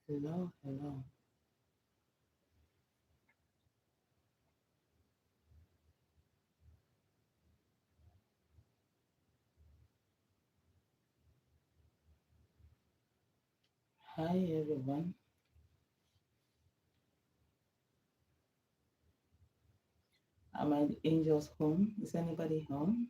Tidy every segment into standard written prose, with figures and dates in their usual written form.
Hello, hello. Hi, everyone. I'm at Angel's home. Is anybody home?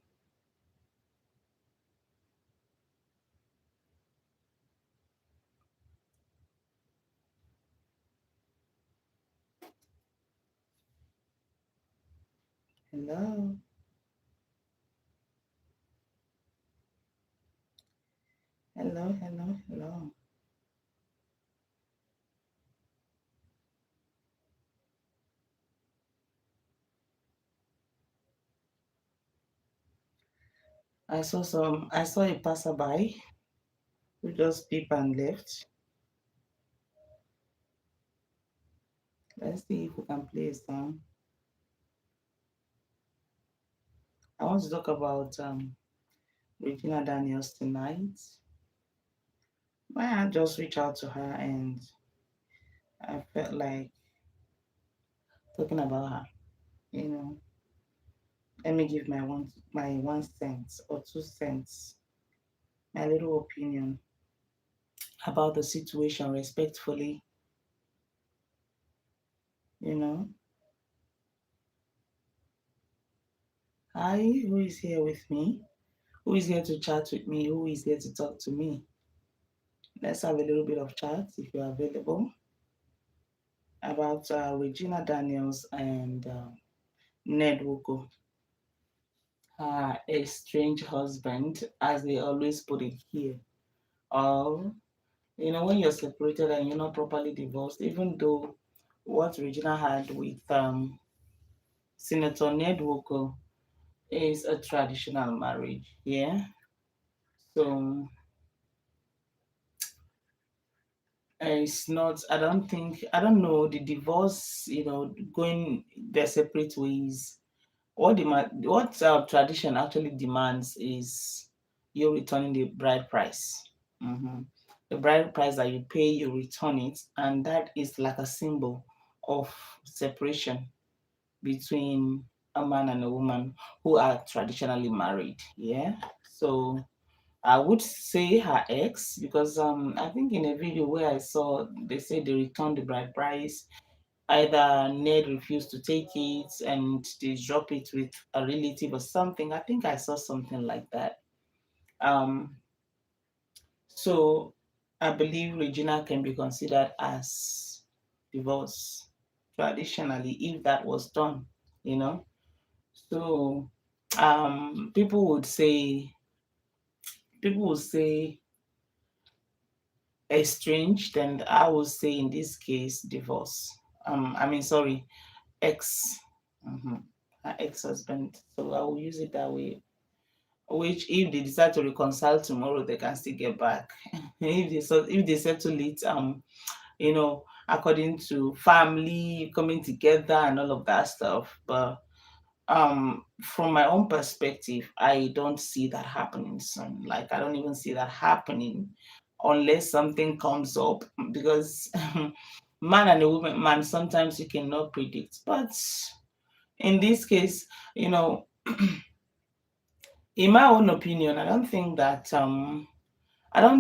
Hello, hello, hello, hello. I saw a passerby who just peeped and left. Let's see if we can play a song. I want to talk about Regina Daniels tonight. I just reached out to her and I felt like talking about her. You know, let me give my 1 cent or 2 cents, my little opinion about the situation respectfully. You know, hi, who is here with me? Who is here to chat with me? Who is here to talk to me? Let's have a little bit of chat if you're available about Regina Daniels and Ned Nwoko, her estranged husband, as they always put it here. Or, when you're separated and you're not properly divorced, even though what Regina had with Senator Ned Nwoko is a traditional marriage, yeah? So it's not, I don't know, the divorce, going their separate ways. What tradition actually demands is you returning the bride price. hmm The bride price that you pay, you return it, and that is like a symbol of separation between a man and a woman who are traditionally married. Yeah. So I would say her ex because I think in a video where I saw they say they returned the bride price. Either Ned refused to take it and they drop it with a relative or something. I think I saw something like that. Um, so I believe Regina can be considered as divorce traditionally if that was done, you know. So people would say people would say estranged, and I would say in this case divorce. I mean, sorry, ex, mhm, her ex-husband. So I will use it that way. Which, if they decide to reconcile tomorrow, they can still get back. If they settle it, according to family coming together and all of that stuff. But from my own perspective, I don't see that happening soon. Like I don't even see that happening unless something comes up because man and a woman man sometimes you cannot predict. But in this case, you know, in my own opinion, I don't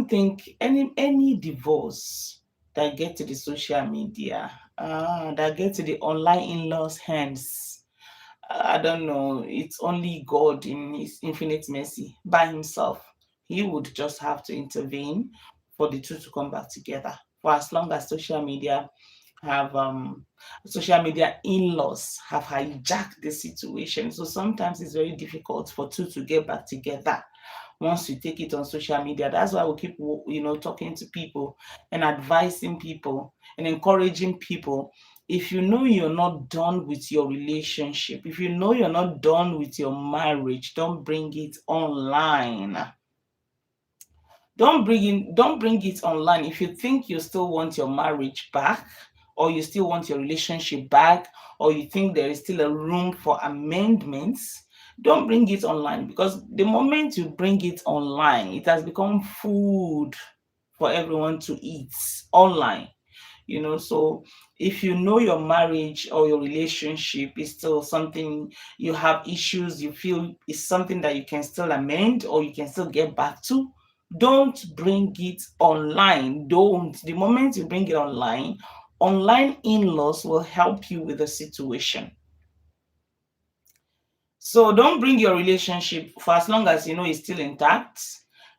think any divorce that get to the social media, that get to the online in-laws hands, I don't know. It's only God in His infinite mercy by Himself. He would just have to intervene for the two to come back together. For as long as have social media in-laws have hijacked the situation, so sometimes it's very difficult for two to get back together once you take it on social media. That's why we keep, talking to people and advising people and encouraging people. If you know you're not done with your relationship, if you know you're not done with your marriage, don't bring it online. Don't bring it online. If you think you still want your marriage back, or you still want your relationship back, or you think there is still a room for amendments, don't bring it online, because the moment you bring it online, it has become food for everyone to eat online. So if you know your marriage or your relationship is still something you have issues, you feel is something that you can still amend or you can still get back to, don't bring it online. Don't. The moment you bring it online, online in-laws will help you with the situation. So don't bring your relationship for as long as you know it's still intact.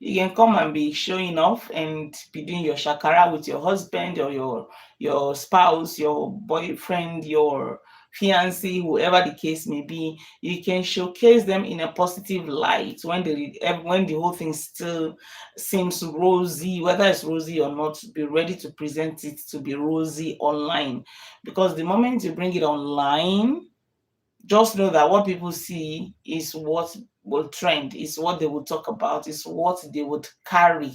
You can come and be showing off and be doing your shakara with your husband or your spouse, your boyfriend, your fiancé, whoever the case may be. You can showcase them in a positive light when the whole thing still seems rosy, whether it's rosy or not. Be ready to present it to be rosy online, because the moment you bring it online, just know that what people see is what will trend, is what they will talk about, is what they would carry.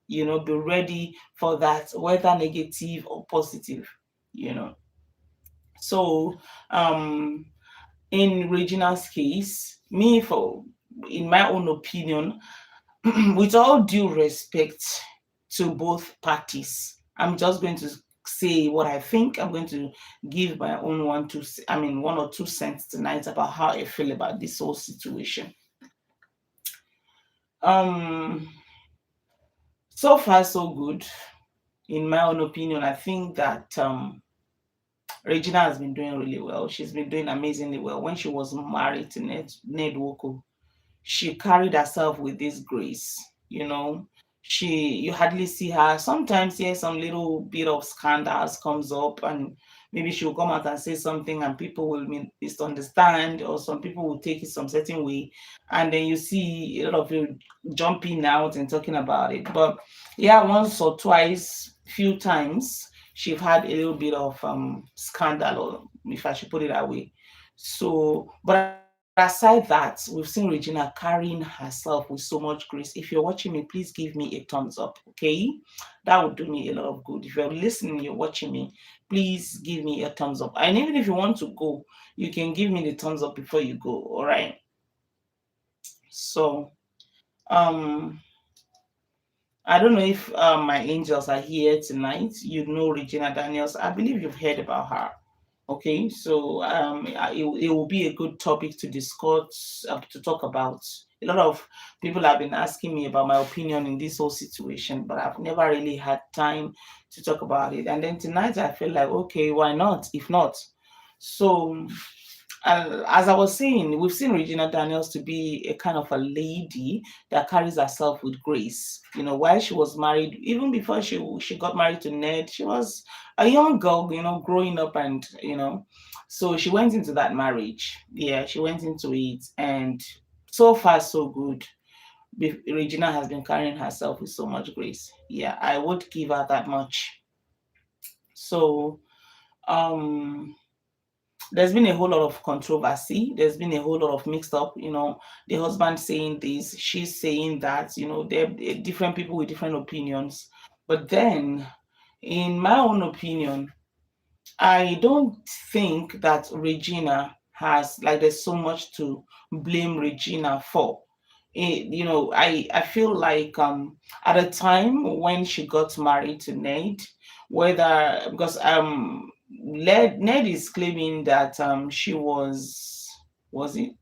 Be ready for that, whether negative or positive. You know. So, um, in Regina's case, in my own opinion, with all due respect to both parties, I'm just going to say what I think. I'm going to give my own 1 or 2 cents tonight about how I feel about this whole situation. Um, so far so good. In my own opinion, I think that Regina has been doing really well. She's been doing amazingly well. When she was married to Ned Nwoko, she carried herself with this grace. you know you hardly see her. Sometimes, yeah, some little bit of scandals comes up, and maybe she'll come out and say something and people will misunderstand, or some people will take it some certain way, and then you see a lot of you jumping out and talking about it. But yeah, once or twice, few times, she've had a little bit of scandal, or if I should put it that way. So, but aside that, we've seen Regina carrying herself with so much grace. If you're watching me, please give me a thumbs up, okay? That would do me a lot of good. If you're listening, you're watching me, please give me a thumbs up. And even if you want to go, you can give me the thumbs up before you go, all right? So, um, I don't know if my angels are here tonight. Regina Daniels. I believe you've heard about her. Okay, so it will be a good topic to discuss, to talk about. A lot of people have been asking me about my opinion in this whole situation, but I've never really had time to talk about it. And then tonight I feel like, okay, why not? If not, so as I was saying, we've seen Regina Daniels to be a kind of a lady that carries herself with grace. While she was married, even before she got married to Ned, she was a young girl, growing up, and so she went into that marriage. Yeah, she went into it, and so far so good. Regina has been carrying herself with so much grace. Yeah, I would give her that much. So, um there's been a whole lot of controversy. There's been a whole lot of mixed up. The husband saying this, she's saying that. They're different people with different opinions. But then, in my own opinion, I don't think that Regina has, like, there's so much to blame Regina for. I feel like at the time when she got married to Ned, whether because Ned is claiming that she was it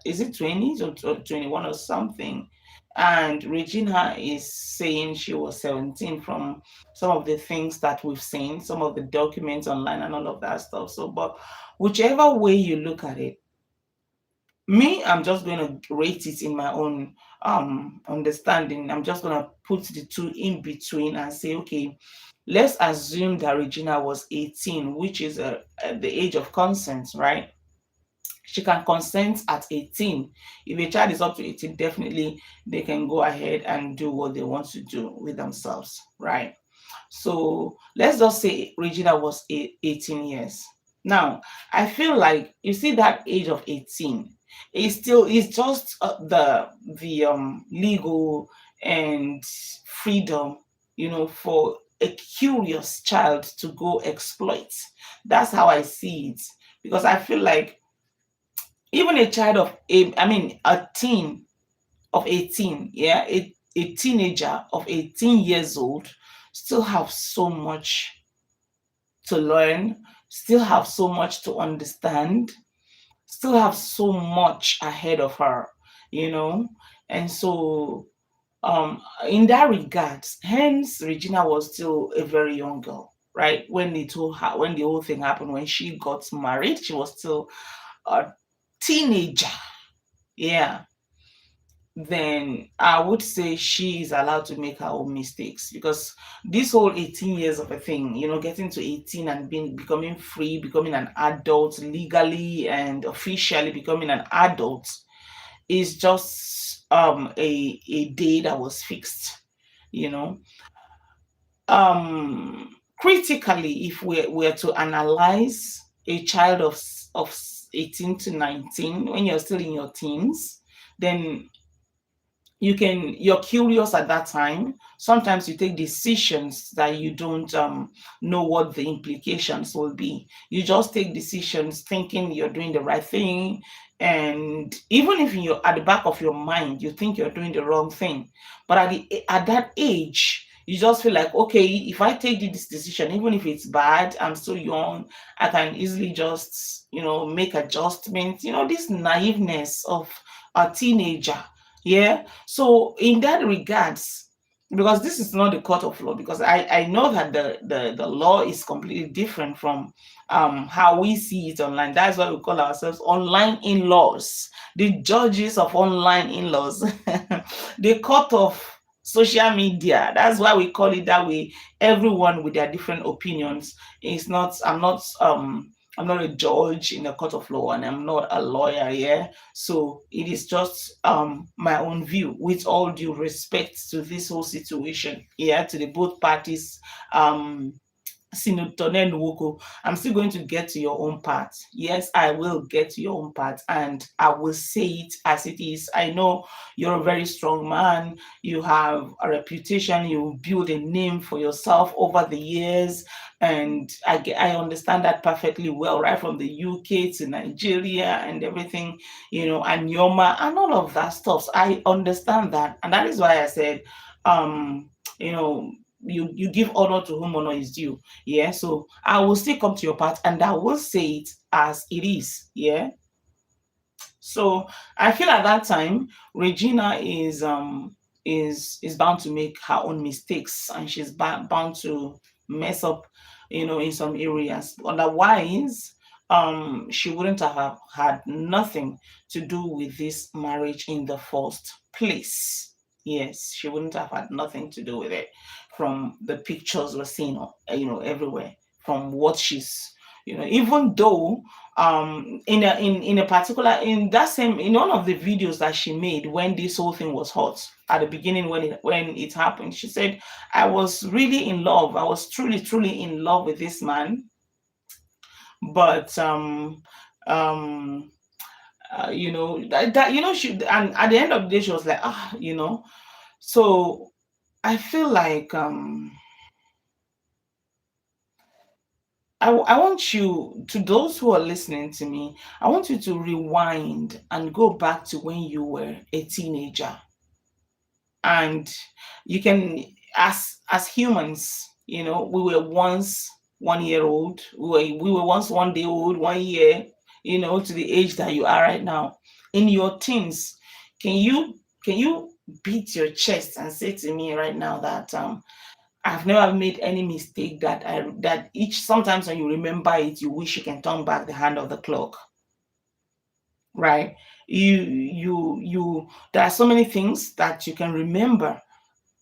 is it 20s or 21 or something, and Regina is saying she was 17 from some of the things that we've seen, some of the documents online and all of that stuff. So, but whichever way you look at it, me, I'm just going to rate it in my own understanding. I'm just going to put the two in between and say, okay, let's assume that Regina was 18, which is the age of consent, right? She can consent at 18. If a child is up to 18, definitely they can go ahead and do what they want to do with themselves, right? So let's just say Regina was 18 years. Now, I feel like you see that age of 18 is just the legal and freedom, for a curious child to go exploit. That's how I see it, because I feel like even a child a teen of 18, yeah, a teenager of 18 years old still have so much. to learn, still have so much to understand, still have so much ahead of her, you know. And so, in that regard, hence Regina was still a very young girl, right? When the whole thing happened, when she got married, she was still a teenager. Yeah, then I would say she is allowed to make her own mistakes, because this whole 18 years of a thing, getting to 18 and becoming free, becoming an adult legally and officially becoming an adult, is just a day that was fixed, you know. Critically, if we're to analyze a child of 18 to 19, when you're still in your teens, then you're curious at that time. Sometimes you take decisions that you don't know what the implications will be. You just take decisions thinking you're doing the right thing, and even if you're at the back of your mind you think you're doing the wrong thing, but at that age you just feel like, okay, if I take this decision, even if it's bad, I'm still young, I can easily just make adjustments, this naiveness of a teenager. Yeah. So in that regards, because this is not the court of law, because I know that the law is completely different from how we see it online. That's why we call ourselves online in-laws, the judges of online in-laws, the court of social media. That's why we call it that way. Everyone with their different opinions. It's not, I'm not a judge in the court of law, and I'm not a lawyer. Yeah. So it is just my own view, with all due respect to this whole situation. Yeah, to the both parties. Senator Nwoko, I'm still going to get to your own part. Yes, I will get to your own part, and I will say it as it is. I know you're a very strong man. You have a reputation. You build a name for yourself over the years, and I understand that perfectly well, right from the UK to Nigeria and everything, and Yoma and all of that stuff. So I understand that, and that is why I said, you know, you give honor to whom honor is due. Yeah, so I will still come to your part and I will say it as it is. Yeah. So I feel at that time Regina is bound to make her own mistakes, and she's bound to mess up, in some areas. Otherwise, she wouldn't have had nothing to do with this marriage in the first place. Yes, she wouldn't have had nothing to do with it, from the pictures we're seeing, everywhere, from what she's, even though in a particular, in that same, in one of the videos that she made when this whole thing was hot at the beginning, when it happened, she said, I was really in love, I was truly in love with this man, but um she, and at the end of the day she was like, so I feel like I want you, to those who are listening to me, I want you to rewind and go back to when you were a teenager. And you can, as humans, we were once 1 year old, we were once 1 day old, 1 year, to the age that you are right now. In your teens, can you beat your chest and say to me right now that I've never made any mistake that each sometimes when you remember it, you wish you can turn back the hand of the clock, right? There are so many things that you can remember.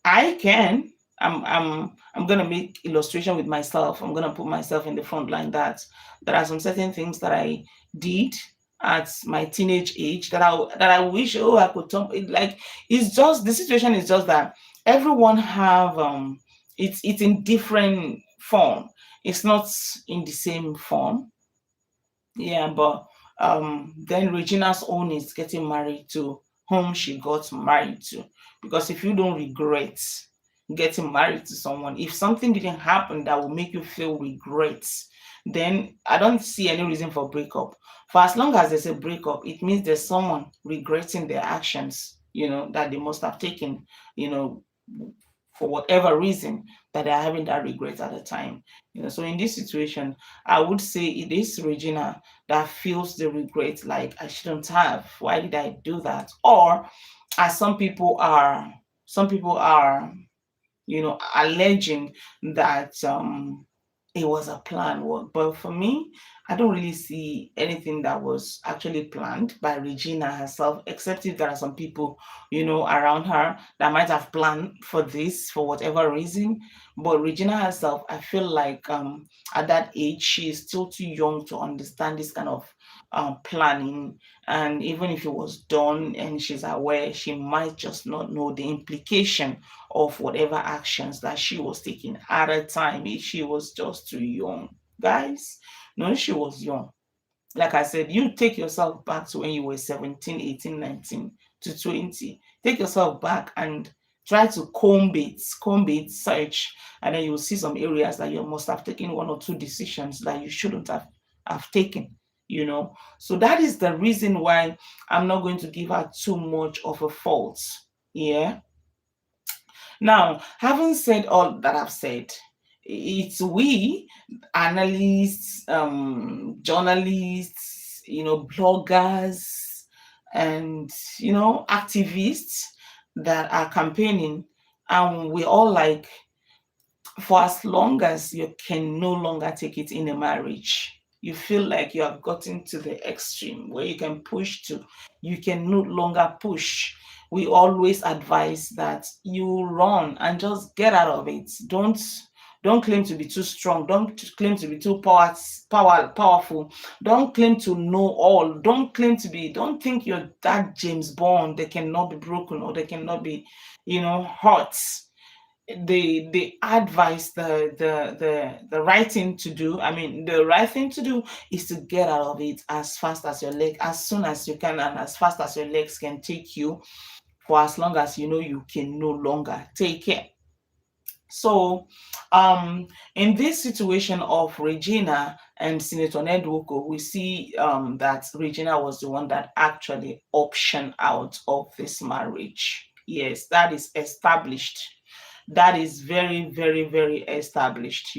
I can. I'm gonna make illustration with myself. I'm gonna put myself in the front line, that there are some certain things that I did at my teenage age that I wish, I could talk it, like, it's just, the situation is just that everyone have it's in different form. It's not in the same form. Yeah, but then Regina's own is getting married to whom she got married to. Because if you don't regret getting married to someone, if something didn't happen that will make you feel regrets, then I don't see any reason for breakup. For as long as there's a breakup, it means there's someone regretting their actions, that they must have taken, you know, for whatever reason that they're having that regret at the time. So in this situation, I would say it is Regina that feels the regret, like I shouldn't have. Why did I do that? Or as some people are alleging that it was a plan. But for me, I don't really see anything that was actually planned by Regina herself, except if there are some people, around her that might have planned for this for whatever reason. But Regina herself, I feel like at that age, she is still too young to understand this kind of planning. And even if it was done and she's aware, she might just not know the implication of whatever actions that she was taking at a time if she was just too young. Guys, no, she was young. Like I said, you take yourself back to when you were 17, 18, 19 to 20. Take yourself back and try to comb it, search, and then you'll see some areas that you must have taken one or two decisions that you shouldn't have taken. So that is the reason why I'm not going to give her too much of a fault. Yeah. Now, having said all that I've said, it's we analysts, journalists, bloggers, and activists that are campaigning, and we all like, for as long as you can no longer take it in a marriage, you feel like you have gotten to the extreme where you can push to, you can no longer push. We always advise that you run and just get out of it. Don't claim to be too strong. Don't claim to be too powerful. Don't claim to know all. Don't think you're that James Bond. They cannot be broken or they cannot be, hurt. The advice, the right thing to do, I mean, the right thing to do is to get out of it as fast as your leg, as soon as you can, and as fast as your legs can take you, for as long as you know you can no longer take it. So, in this situation of Regina and Senator Nwoko, we see that Regina was the one that actually optioned out of this marriage. Yes, that is established. That is very, very, very established.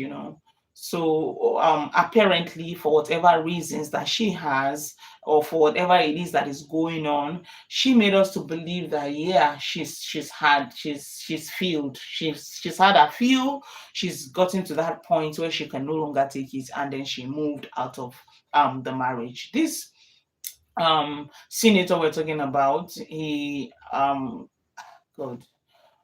So apparently, for whatever reasons that she has, or for whatever it is that is going on, she made us to believe that, yeah, she's failed, she's had a feel, she's gotten to that point where she can no longer take it, and then she moved out of the marriage. This senator we're talking about, he God,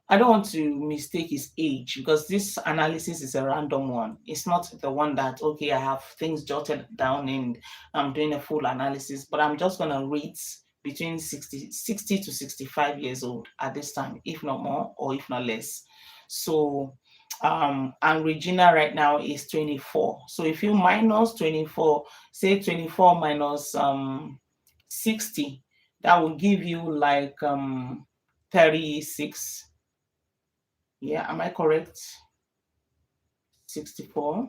I don't want to mistake his age, because this analysis is a random one. It's not the one that, okay, I have things jotted down and I'm doing a full analysis, but I'm just going to rate between 60 to 65 years old at this time, if not more or if not less. So, and Regina right now is 24. So if you minus 24, say 24 minus 60, that will give you like 36. Yeah, am I correct? 64.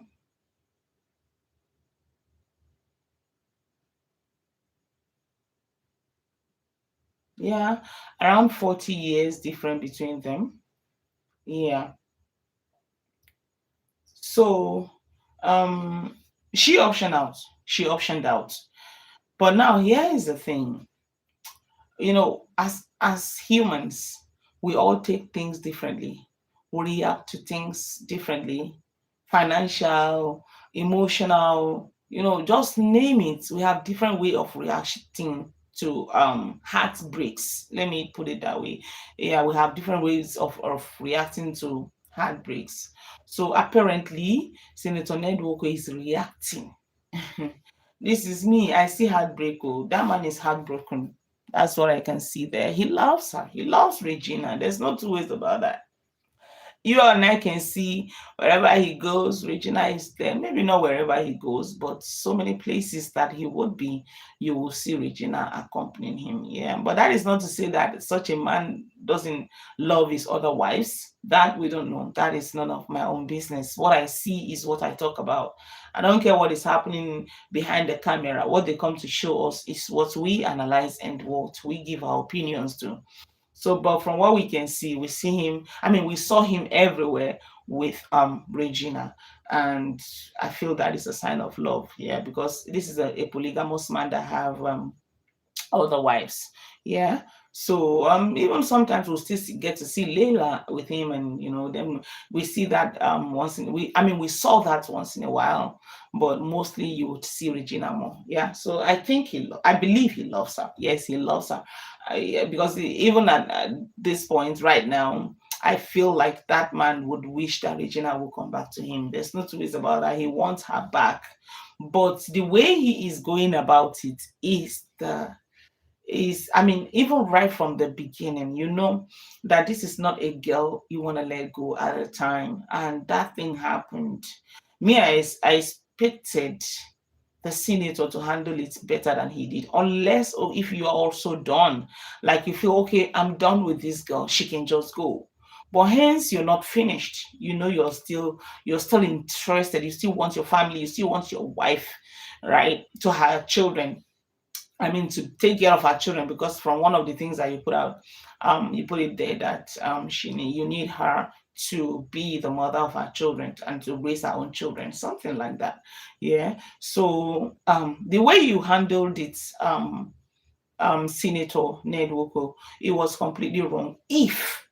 Yeah, around 40 years different between them. Yeah. So, um, she optioned out. She optioned out. But now here is the thing. As humans, we all take things differently. We react to things differently. Financial, emotional, just name it. We have different way of reacting to heartbreaks. Let me put it that way. Yeah, we have different ways of reacting to heartbreaks. So apparently, Senator Ned Nwoko is reacting. This is me. I see heartbreak. Oh, that man is heartbroken. That's what I can see there. He loves her. He loves Regina. There's no two ways about that. You and I can see wherever he goes, Regina is there. Maybe not wherever he goes, but so many places that he would be, you will see Regina accompanying him. Yeah, but that is not to say that such a man doesn't love his other wives. That we don't know. That is none of my own business. What I see is what I talk about. I don't care what is happening behind the camera. What they come to show us is what we analyze and what we give our opinions to. So, but from what we can see, we see him. I mean, we saw him everywhere with Regina, and I feel that is a sign of love. Yeah, because this is a polygamous man that have other wives. Yeah. So even sometimes we'll still get to see Layla with him, and then we see that once in we I mean we saw that once in a while, but mostly you would see Regina more. Yeah. So I think I believe he loves her. Yes, he loves her. Yeah, because even at this point right now, I feel like that man would wish that Regina will come back to him. There's no two ways about that. He wants her back. But the way he is going about it I mean, even right from the beginning, that this is not a girl you want to let go at a time. And that thing happened. Me, I expected the senator to handle it better than he did. Unless, or if you are also done, like you feel, okay, I'm done with this girl, she can just go. But hence you're not finished. You're still interested. You still want your family, you still want your wife, right? To have children. I mean, to take care of our children, because from one of the things that you put out, you put it there that you need her to be the mother of our children and to raise our own children, something like that. Yeah. So the way you handled it, Senator Ned Nwoko, it was completely wrong. If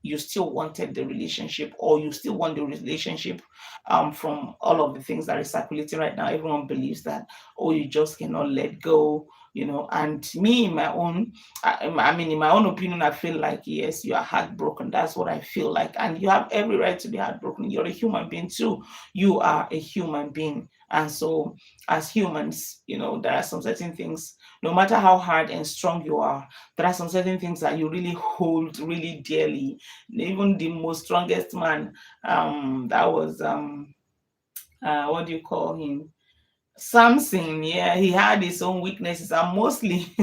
you still wanted the relationship, or you still want the relationship, from all of the things that is circulating right now, everyone believes that, oh, you just cannot let go. And me, in my own, I mean, in my own opinion, I feel like, yes, you are heartbroken. That's what I feel like. And you have every right to be heartbroken. You're a human being too. You are a human being. And so, as humans, there are some certain things, no matter how hard and strong you are, there are some certain things that you really hold really dearly. Even the most strongest man, that was what do you call him? Samson. Yeah, he had his own weaknesses, and mostly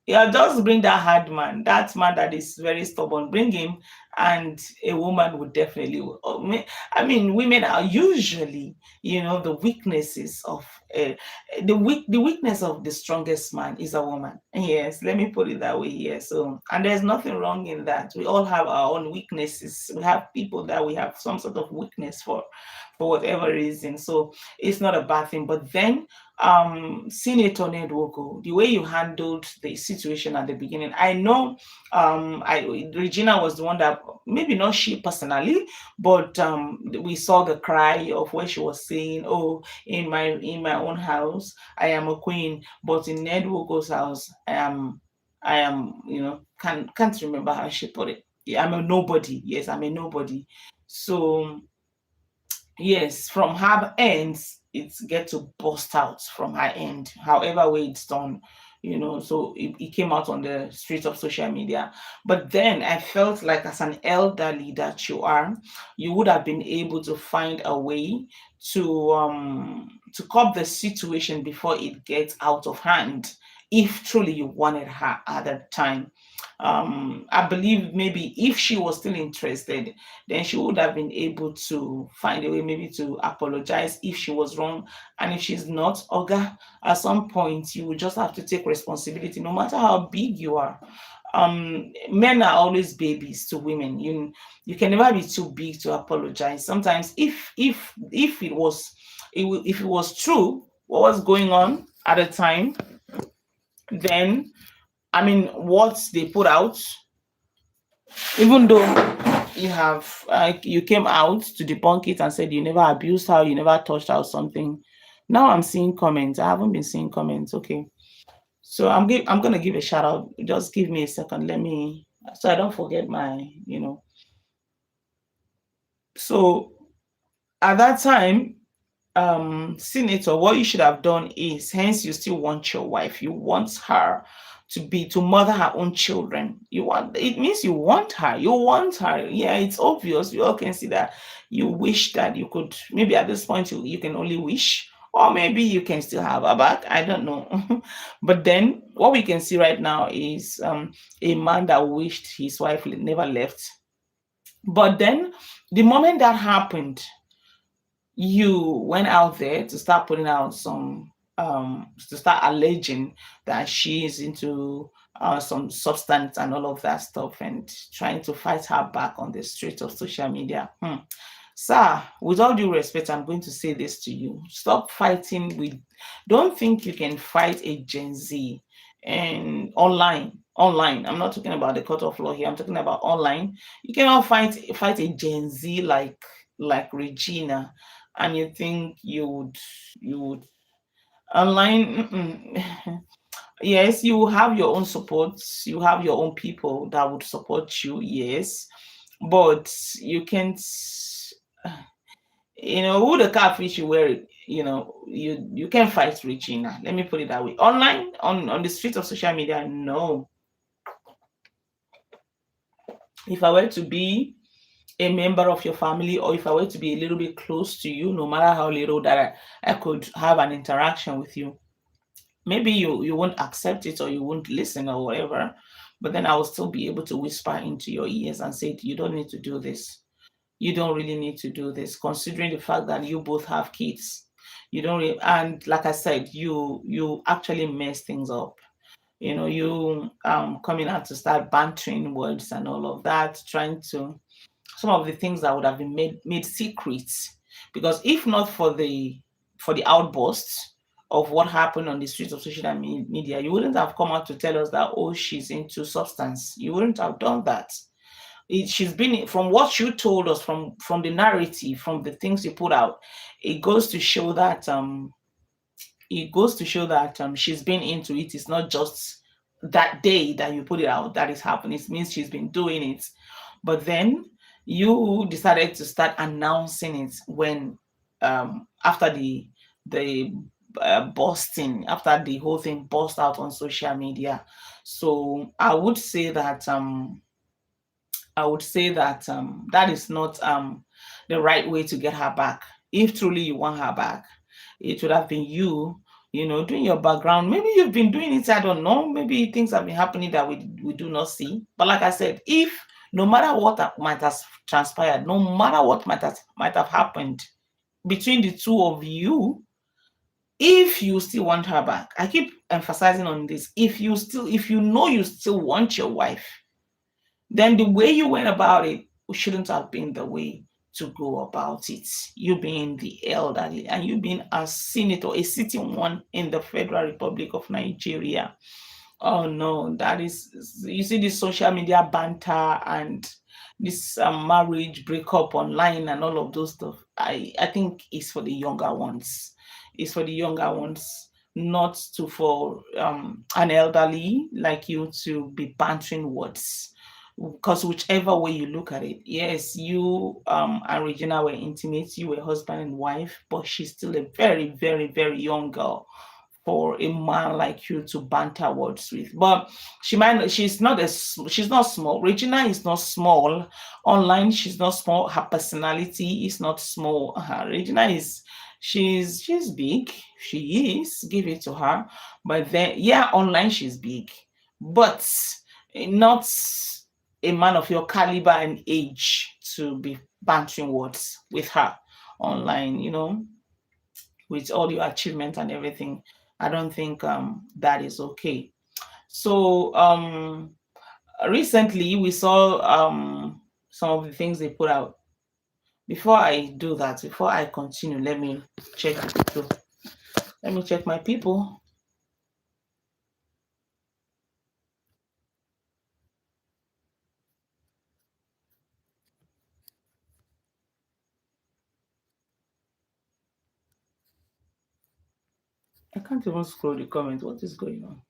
yeah, just bring that hard man, that man that is very stubborn, bring him, and a woman would definitely. I mean, women are usually, the weaknesses of the weakness of the strongest man is a woman. Yes, let me put it that way. Yes, so, and there's nothing wrong in that. We all have our own weaknesses. We have people that we have some sort of weakness for whatever reason. So it's not a bad thing. But then, Senator Ned Nwoko, the way you handled the situation at the beginning, I know, Regina was the one that, maybe not she personally, but we saw the cry of where she was saying, "Oh, in my own house, I am a queen, but in Ned Nwoko's house, I am, can't remember how she put it. Yeah, I'm a nobody. Yes, I'm a nobody." So yes, from her ends, it get to burst out from her end, however way it's done, so it came out on the streets of social media. But then I felt like, as an elderly that you are, you would have been able to find a way to curb the situation before it gets out of hand, if truly you wanted her at that time. I believe maybe if she was still interested, then she would have been able to find a way, maybe to apologize if she was wrong. And if she's not, Oga, at some point you will just have to take responsibility, no matter how big you are. Men are always babies to women. You can never be too big to apologize. Sometimes, if if it was true what was going on at the time, then, I mean, what they put out, even though you came out to debunk it and said you never abused her, you never touched her or something. Now I'm seeing comments. I haven't been seeing comments. Okay, so I'm gonna give a shout out. Just give me a second. Let me, so I don't forget my. So at that time, senator, what you should have done is, hence you still want your wife, you want her to mother her own children. It means you want her. Yeah, it's obvious, we all can see that. You wish that you could, maybe at this point you can only wish, or maybe you can still have her back, I don't know. But then what we can see right now is a man that wished his wife never left. But then the moment that happened, you went out there to start putting out some to start alleging that she is into some substance and all of that stuff, and trying to fight her back on the street of social media. Sir, with all due respect, I'm going to say this to you. Stop fighting with, don't think you can fight a Gen Z and online. Online. I'm not talking about the court of law here. I'm talking about online. You cannot fight a Gen Z like Regina, and you think you would online. Yes, you have your own support. You have your own people that would support you. Yes, but you can't, who the catfish you wear it, you can't fight Regina. Let me put it that way. Online, on the street of social media, no. If I were to be a member of your family, or if I were to be a little bit close to you, no matter how little that I could have an interaction with you, maybe you won't accept it, or you won't listen, or whatever, but then I will still be able to whisper into your ears and say, you don't need to do this. You don't really need to do this, considering the fact that you both have kids. You don't really, and like I said, you actually mess things up. You coming out to start bantering words and all of that, trying to, some of the things that would have been made secrets. Because if not for the outbursts of what happened on the streets of social media, you wouldn't have come out to tell us that, oh, she's into substance. You wouldn't have done that. She's been, from what you told us, from the narrative, from the things you put out, it goes to show that she's been into it. It's not just that day that you put it out that is happening. It means she's been doing it. But then you decided to start announcing it when, after the busting, after the whole thing burst out on social media. So I would say that that is not the right way to get her back. If truly you want her back, it would have been doing your background. Maybe you've been doing it, I don't know. Maybe things have been happening that we do not see. But like I said, if no matter what might have transpired, no matter what might have happened between the two of you, if you still want her back, I keep emphasizing on this. If you still want your wife, then the way you went about it shouldn't have been the way to go about it. You being the elderly, and you being a senator, a sitting one in the Federal Republic of Nigeria. Oh no, that is, you see this social media banter and this marriage breakup online and all of those stuff. I think it's for the younger ones. It's for the younger ones, not to for an elderly like you to be bantering words. Because whichever way you look at it, yes, you and Regina were intimate, you were husband and wife, but she's still a very, very, very young girl for a man like you to banter words with. But she's not small. Regina is not small. Online, she's not small. Her personality is not small. Regina is, she's big. She is, give it to her. But then, yeah, online she's big. But not a man of your caliber and age to be bantering words with her online, with all your achievement and everything. I don't think that is okay. So recently we saw some of the things they put out. Before I do that, before I continue, let me check the people. Let me check my people. I can't even scroll the comments. What is going on?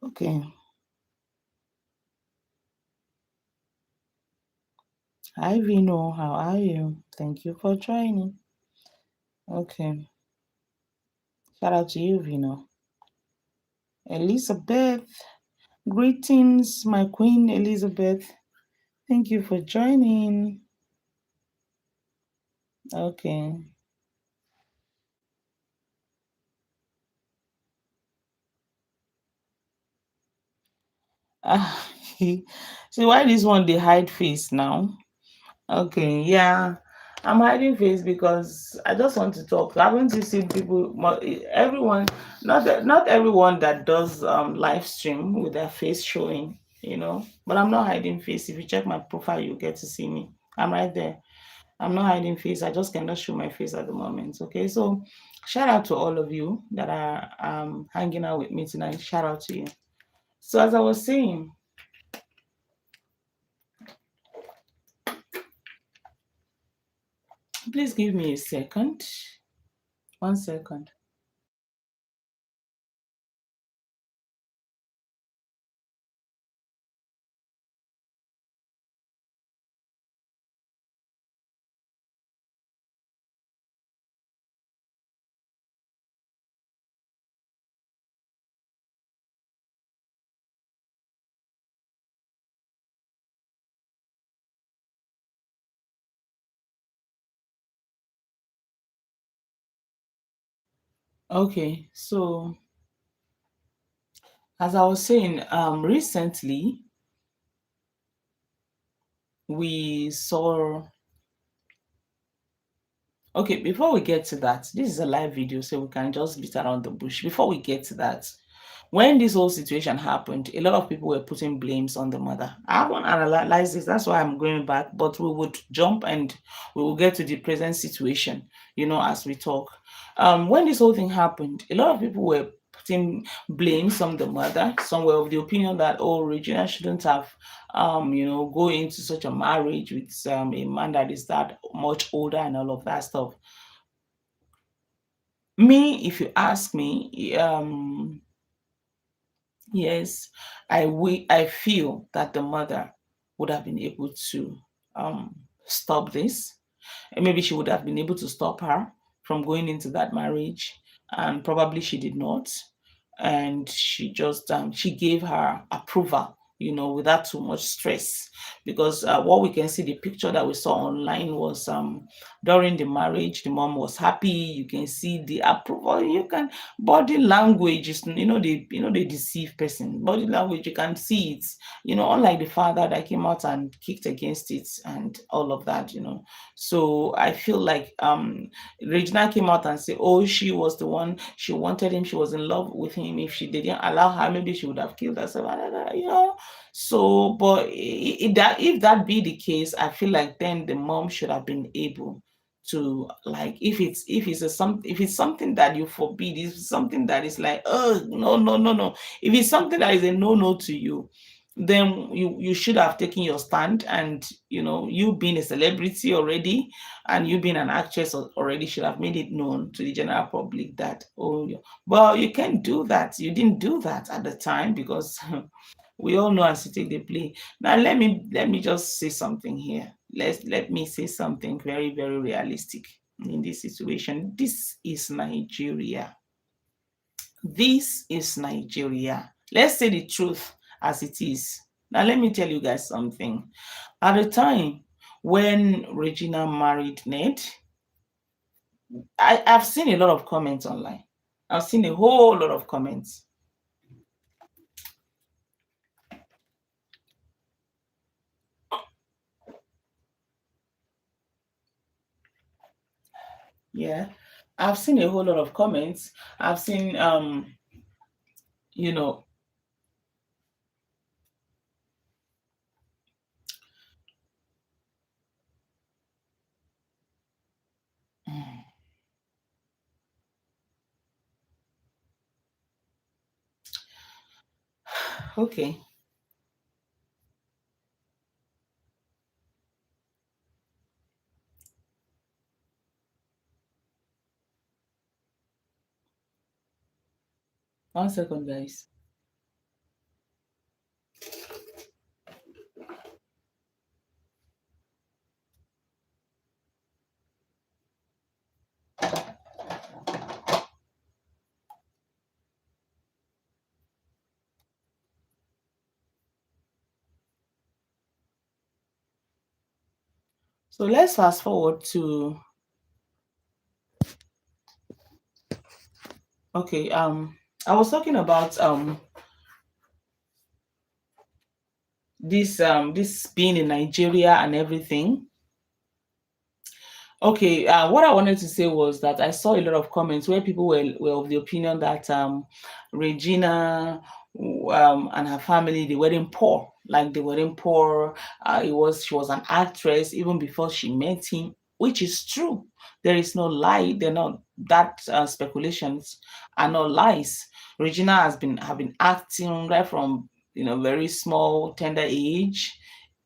Okay. Hi Vino, how are you? Thank you for joining. Okay. Shout out to you, Vino. Elizabeth. Greetings, my queen Elizabeth. Thank you for joining. Okay. Ah, see why this one they hide face now? Okay, yeah. I'm hiding face because I just want to talk. Haven't you seen people, everyone, not everyone that does live stream with their face showing, But I'm not hiding face. If you check my profile, you get to see me. I'm right there. I'm not hiding face. I just cannot show my face at the moment. Okay, so shout out to all of you that are hanging out with me tonight. Shout out to you. So as I was saying, please give me a second. 1 second. Okay, so as I was saying, recently we saw. Okay, before we get to that, this is a live video, so we can just beat around the bush. Before we get to that, when this whole situation happened, a lot of people were putting blames on the mother. I haven't analyzed this, that's why I'm going back, but we would jump and we will get to the present situation, as we talk. When this whole thing happened, a lot of people were putting blames on the mother. Some were of the opinion that, oh, Regina shouldn't have, go into such a marriage with a man that is that much older and all of that stuff. Me, if you ask me, yes, I feel that the mother would have been able to stop this. And maybe she would have been able to stop her from going into that marriage, and probably she did not. And she just she gave her approval, without too much stress. Because what we can see, the picture that we saw online was during the marriage, the mom was happy. You can see the approval. You can body language is, they deceive person. Body language, you can see it. Unlike the father that came out and kicked against it and all of that. So I feel like Regina came out and said, oh, she was the one, she wanted him, she was in love with him. If she didn't allow her, maybe she would have killed herself. So, but if that be the case, I feel like then the mom should have been able to, like, if it's something that you forbid, if it's something that is like, oh, no, no, no, no. If it's something that is a no to you, then you should have taken your stand. And you being a celebrity already, and you being an actress already, should have made it known to the general public that, oh, well, you can't do that. You didn't do that at the time, because we all know as you take the play. Now let me just say something here. Let me say something very, very realistic in this situation. This is Nigeria. This is Nigeria. Let's say the truth as it is. Now, let me tell you guys something. At the time when Regina married Ned, I've seen a lot of comments online. I've seen a whole lot of comments. Yeah. I've seen a whole lot of comments. I've seen, you know, okay, 1 second, guys. So let's fast forward to, okay, I was talking about this being in Nigeria and everything. Okay, what I wanted to say was that I saw a lot of comments where people were of the opinion that Regina and her family, they weren't poor. Like they weren't poor. She was an actress even before she met him, which is true. There is no lie. They're not that speculations are not lies. Regina have been acting right from very small tender age.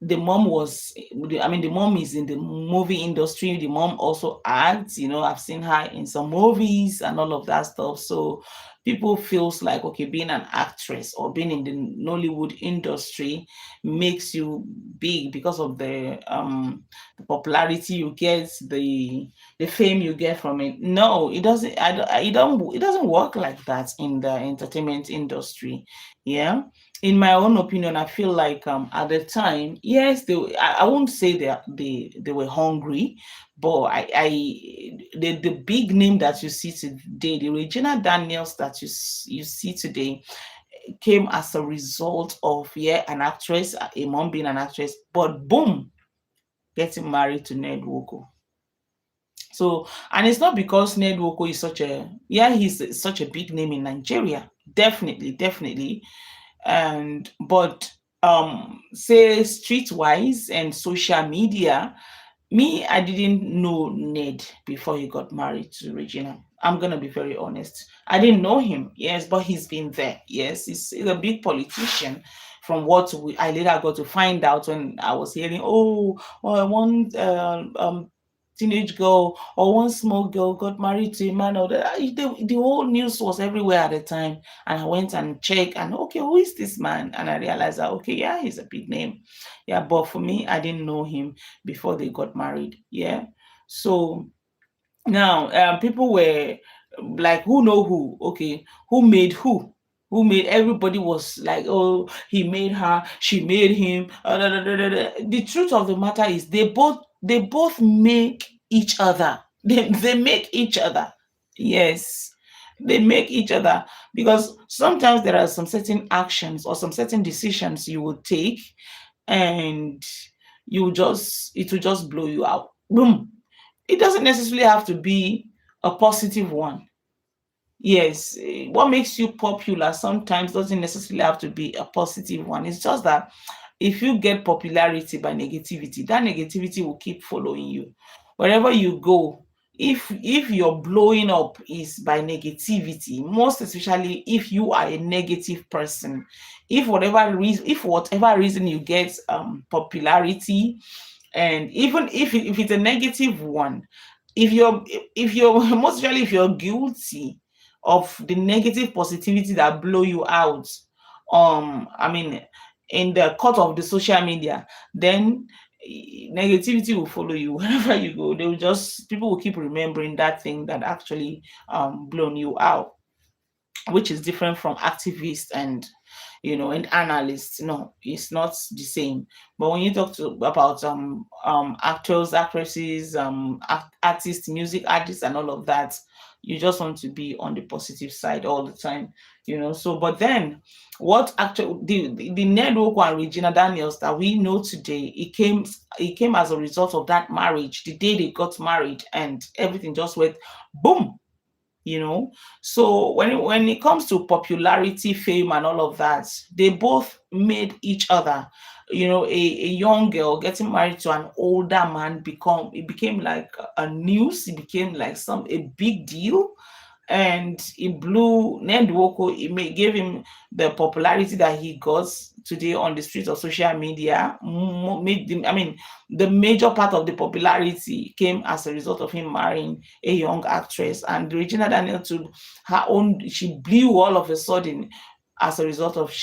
The mom was the mom is in the movie industry. The mom also acts. I've seen her in some movies and all of that stuff. So people feels like, okay, being an actress or being in the Nollywood industry makes you big because of the popularity you get, the fame you get from it. No, it doesn't. It doesn't work like that in the entertainment industry. Yeah, in my own opinion, I feel like at the time, yes, I won't say they were hungry, but the big name that you see today, the Regina Daniels that you see today, came as a result of, yeah, an actress, a mom being an actress, but boom, getting married to Ned Nwoko. So, and it's not because Ned Nwoko is he's such a big name in Nigeria. Definitely, definitely. And but say streetwise and social media, me, I didn't know Ned before he got married to Regina. I'm gonna be very honest. I didn't know him, yes, but he's been there. Yes, he's a big politician. From what I later got to find out when I was hearing, oh, one teenage girl or one small girl got married to a man, or the whole news was everywhere at the time. And I went and checked, and okay, who is this man? And I realized that, okay, yeah, he's a big name. Yeah, but for me, I didn't know him before they got married. Yeah. So now people were like, who know who? Okay, who made who? Who made everybody was like, oh, he made her, she made him. Da, da, da, da, da. The truth of the matter is they both make each other. They make each other. Yes. They make each other because sometimes there are some certain actions or some certain decisions you will take, and it will just blow you out. Boom. It doesn't necessarily have to be a positive one. Yes, what makes you popular sometimes doesn't necessarily have to be a positive one. It's just that if you get popularity by negativity, that negativity will keep following you. Wherever you go, if your blowing up is by negativity, most especially if you are a negative person, if whatever reason you get popularity, and even if it's a negative one, if you're most especially if you're guilty of the negative positivity that blow you out, I mean, in the court of the social media, then negativity will follow you wherever you go. People will keep remembering that thing that actually blown you out, which is different from activists and analysts. No, it's not the same. But when you talk about actors, actresses, artists, music artists, and all of that, you just want to be on the positive side all the time. So, but then, what actually the Ned Nwoko and Regina Daniels that we know today, it came as a result of that marriage. The day they got married, and everything just went boom. you know so when it comes to popularity, fame, and all of that, they both made each other. A young girl getting married to an older man, it became like a news. It became like a big deal, and it blew Ned Nwoko. Gave him the popularity that he got today on the streets of social media. Made him, I mean, the major part of the popularity came as a result of him marrying a young actress. And Regina Daniel, to her own, she blew all of a sudden as a result of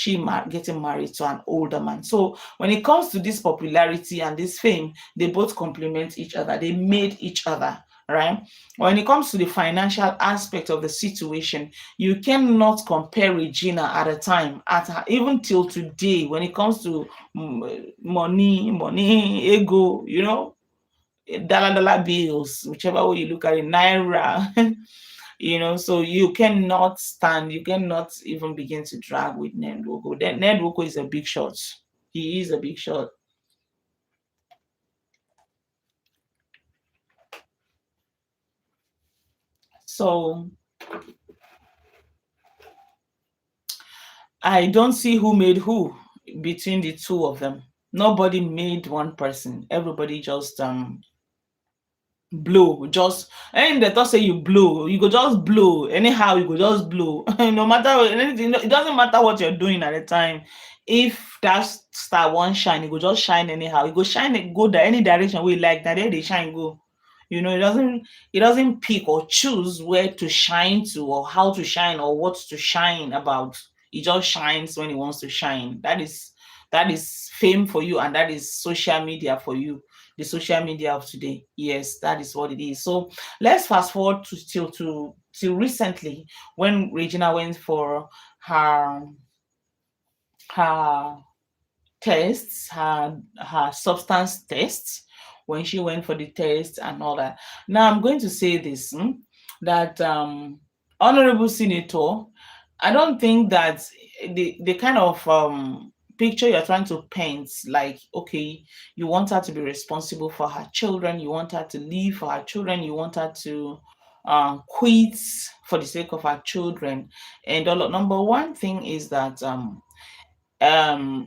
getting married to an older man. So when it comes to this popularity and this fame, they both complement each other. They made each other, right? When it comes to the financial aspect of the situation, you cannot compare Regina at a time, even till today, when it comes to money, ego, dollar bills, whichever way you look at it, naira. So you cannot even begin to drag with Ned Nwoko. Ned Nwoko is a big shot. He is a big shot. So I don't see who made who between the two of them. Nobody made one person. Everybody just blow. Just and they don't say you blow, you go just blow anyhow, you go just blow. No matter anything, it doesn't matter what you're doing at the time. If that star won't shine, it go just shine anyhow. It go shine, it go any direction we like that, there they shine go. It doesn't pick or choose where to shine to, or how to shine, or what to shine about. It just shines when it wants to shine. That is fame for you, and that is social media for you. The social media of today. Yes, that is what it is. So let's fast forward to till recently, when Regina went for her her tests, her substance tests, when she went for the test and all that. Now I'm going to say this, that honorable senator, I don't think that the kind of picture you're trying to paint, like, okay, you want her to be responsible for her children, you want her to live for her children, you want her to quit for the sake of her children. And number one thing is that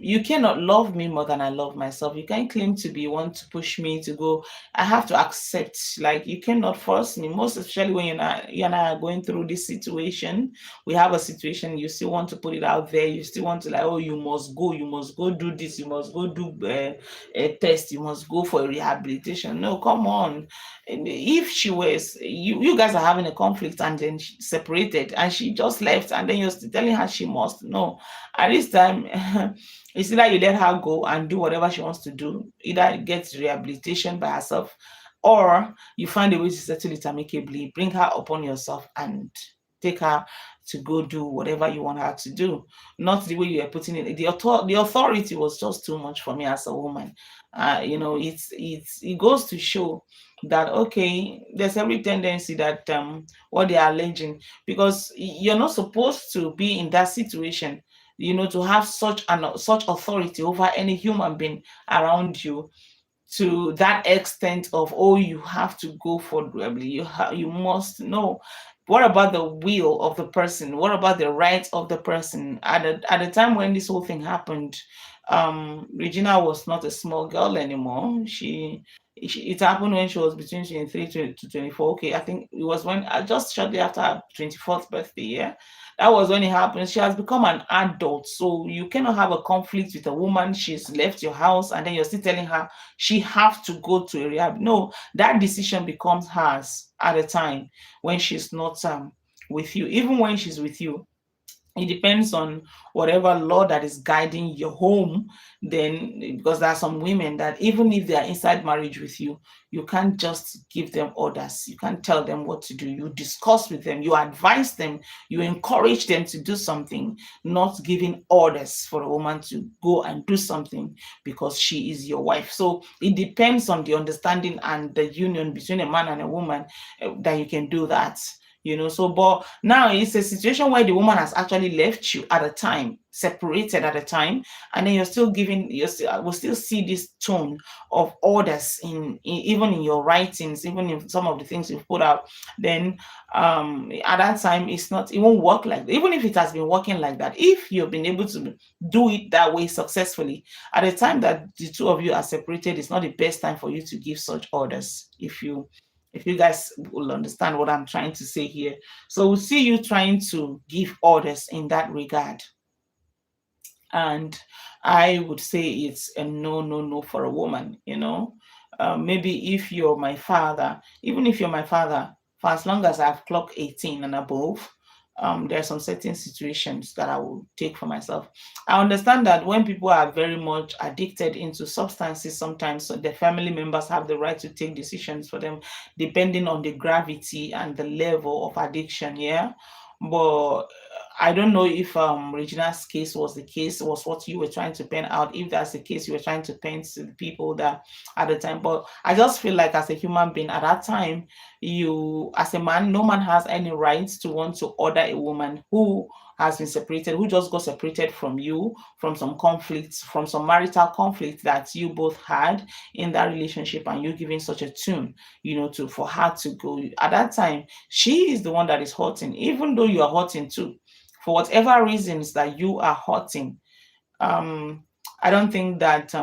you cannot love me more than I love myself. You can't claim to be want to push me to go. I have to accept, like, you cannot force me, most especially when you and I are going through this situation. We have a situation, you still want to put it out there, you still want to, like, oh, you must go do this, you must go do a test, you must go for a rehabilitation. No, come on. And if she was, you guys are having a conflict, and then she separated and she just left, and then you're still telling her she must. No, at this time, it's either you let her go and do whatever she wants to do, either get rehabilitation by herself, or you find a way to settle it amicably, bring her upon yourself, and take her to go do whatever you want her to do. Not the way you are putting it. The authority was just too much for me as a woman. It goes to show that, okay, there's every tendency that what they are alleging, because you're not supposed to be in that situation, to have such authority over any human being around you, to that extent of, oh, you have to go for you must know. What about the will of the person? What about the rights of the person? At the time when this whole thing happened, Regina was not a small girl anymore. It happened when she was between 23 to 24. Okay, I think it was when, just shortly after her 24th birthday. Yeah, that was when it happened. She has become an adult, so you cannot have a conflict with a woman. She's left your house, and then you're still telling her she have to go to a rehab. No, that decision becomes hers at a time when she's not with you. Even when she's with you, it depends on whatever law that is guiding your home. Then, because there are some women that, even if they are inside marriage with you, you can't just give them orders, you can't tell them what to do. You discuss with them, you advise them, you encourage them to do something, not giving orders for a woman to go and do something because she is your wife. So it depends on the understanding and the union between a man and a woman, that you can do that. So, but now it's a situation where the woman has actually left you at a time, separated at a time, and then we'll still see this tone of orders even in your writings, even in some of the things you've put out. Then at that time, it won't work like that. Even if it has been working like that, if you've been able to do it that way successfully, at the time that the two of you are separated, it's not the best time for you to give such orders, if you guys will understand what I'm trying to say here. So we'll see you trying to give orders in that regard. And I would say it's a no, no, no for a woman. Maybe if you're my father, even if you're my father, for as long as I've clocked 18 and above, there are some certain situations that I will take for myself. I understand that when people are very much addicted into substances, sometimes, so the family members have the right to take decisions for them, depending on the gravity and the level of addiction. Yeah, but I don't know if Regina's case was the case, was what you were trying to pen out, if that's the case you were trying to paint to the people that at the time. But I just feel like as a human being at that time, you as a man, no man has any rights to want to order a woman who has been separated, who just got separated from you, from some conflicts, from some marital conflict that you both had in that relationship, and you giving such a tune, to for her to go. At that time, she is the one that is hurting, even though you are hurting too. For whatever reasons that you are hurting, um, I don't think that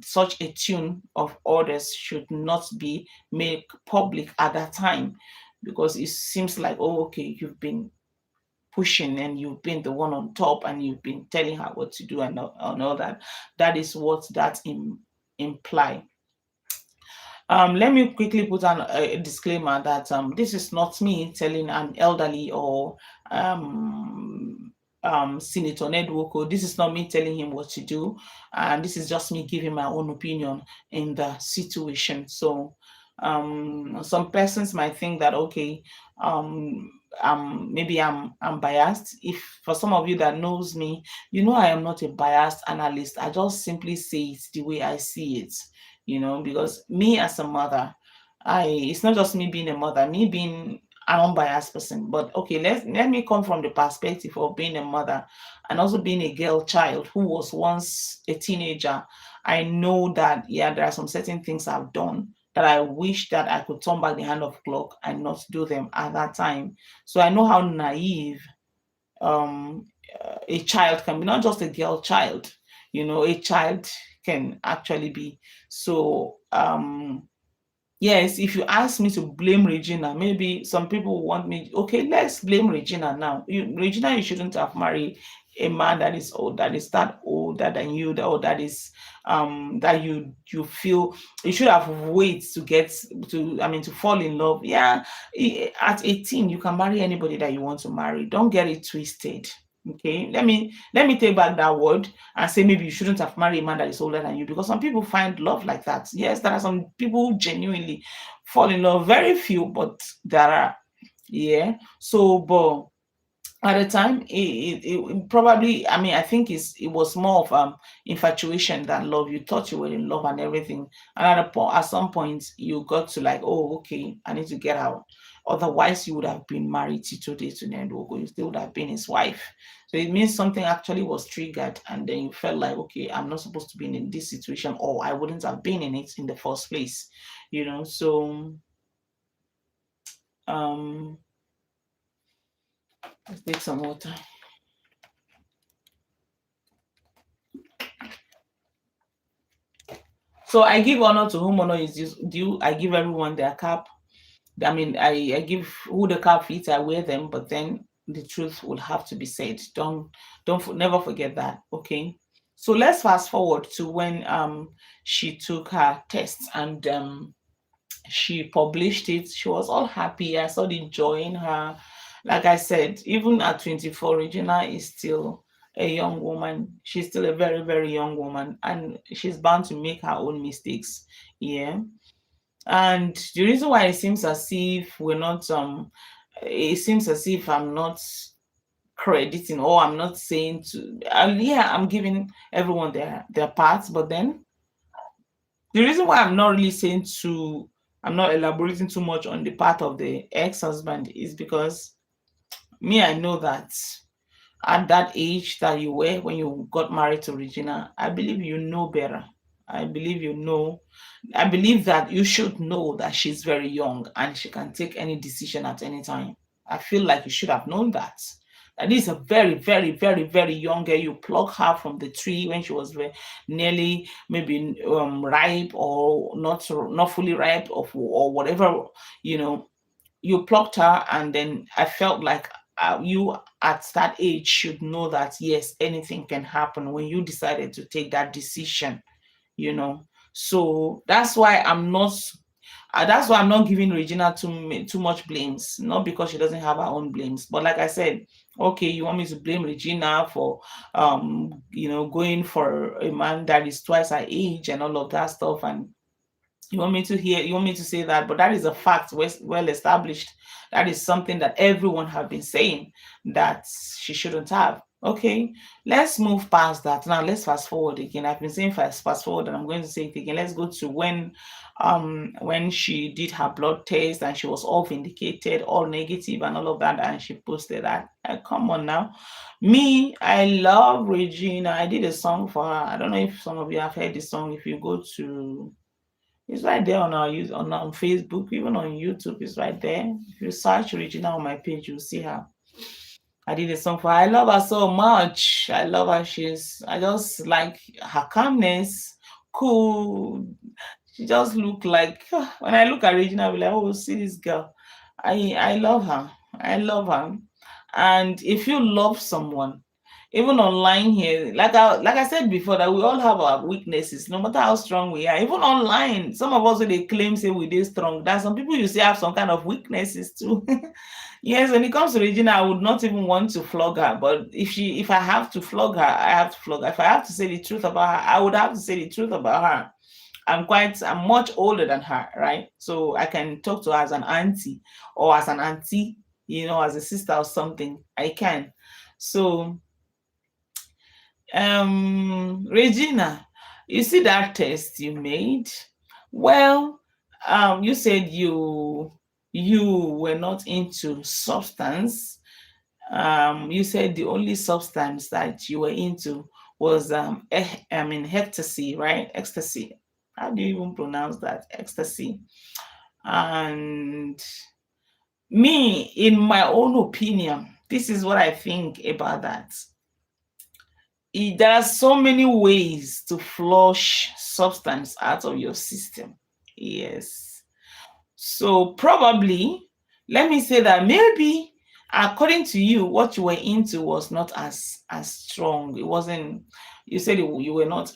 such a tune of orders should not be made public at that time, because it seems like, oh, okay, you've been pushing and you've been the one on top and you've been telling her what to do and all that. That is what that imply. Let me quickly put on a disclaimer that this is not me telling an elderly or Senator Nwoko. This is not me telling him what to do, and this is just me giving my own opinion in the situation. So, some persons might think that okay, maybe I'm biased. If for some of you that knows me, I am not a biased analyst. I just simply say it the way I see it, because me as a mother, it's not just me being a mother, me being an unbiased person. But okay, let me come from the perspective of being a mother and also being a girl child who was once a teenager. I know that yeah, there are some certain things I've done that I wish that I could turn back the hand of clock and not do them at that time. So I know how naive um, a child can be, not just a girl child, a child can actually be. So, yes, if you ask me to blame Regina, maybe some people want me, okay, let's blame Regina now. Regina, you shouldn't have married a man that is old, that is that older than you, or that is that you feel you should have waited to get to fall in love. Yeah, at 18, you can marry anybody that you want to marry. Don't get it twisted. Okay, let me take back that word and say maybe you shouldn't have married a man that is older than you, because some people find love like that. Yes, there are some people who genuinely fall in love, very few, but there are. Yeah. So, but at the time, it probably, I think it was more of infatuation than love. You thought you were in love and everything, and at some point you got to like, oh, okay, I need to get out. Otherwise, you would have been married to today to Nwoko. You still would have been his wife. So it means something actually was triggered, and then you felt like, okay, I'm not supposed to be in this situation, or I wouldn't have been in it in the first place. So um, let's take some water. So I give honor to whom honor is due. I give everyone their cap. I give who the cap fits, I wear them, but then the truth would have to be said. Never forget that. Okay. So let's fast forward to when she took her test and she published it. She was all happy. I saw the joy in her. Like I said, even at 24, Regina is still a young woman. She's still a very, very young woman, and she's bound to make her own mistakes. Yeah. And the reason why it seems as if we're not, it seems as if I'm not crediting, or I'm not saying to, yeah, I'm giving everyone their parts, but then the reason why I'm not really saying to, I'm not elaborating too much on the part of the ex-husband is because me, I know that at that age that you were when you got married to Regina, I believe you know better. I believe you know. I believe that you should know that she's very young and she can take any decision at any time. I feel like you should have known that. That is a very, very, very, very young girl. You pluck her from the tree when she was nearly maybe ripe or not fully ripe, or whatever, you know you plucked her, and then I felt like you at that age should know that yes, anything can happen when you decided to take that decision. So that's why I'm not giving Regina too much blames, not because she doesn't have her own blames, but like I said, okay, you want me to blame Regina for going for a man that is twice her age and all of that stuff, and You want me to hear, you want me to say that, but that is a fact, well established. That is something that everyone have been saying that she shouldn't have. Okay, let's move past that. Now let's fast forward again. I've been saying fast forward, and I'm going to say it again. Let's go to when she did her blood test and she was all vindicated, all negative and all of that, and she posted that. Come on now. Me, I love Regina. I did a song for her. I don't know if some of you have heard the song. If you go to, it's right there on our on Facebook, even on YouTube. It's right there. If you search Regina on my page, you'll see her. I did a song for her. I love her so much. I love her. I just like her calmness, cool. She just look like, when I look at Regina, I'll be like, oh, see this girl. I love her. I love her. And if you love someone, even online here, like I said before, that we all have our weaknesses, no matter how strong we are. Even online, some of us, when they claim say we did strong, there's some people you see have some kind of weaknesses too. Yes, when it comes to Regina, I would not even want to flog her. But if I have to flog her, I have to flog her. If I have to say the truth about her, I would have to say the truth about her. I'm much older than her, right? So I can talk to her as an auntie or as an auntie, as a sister or something. I can. So, Regina, you see that test you made? Well, you said you were not into substance. You said the only substance that you were into was ecstasy, right? Ecstasy. How do you even pronounce that? Ecstasy. And me, in my own opinion, this is what I think about that. There are so many ways to flush substance out of your system. Yes. So probably, let me say that maybe according to you, what you were into was not as strong. It wasn't. You said you were not.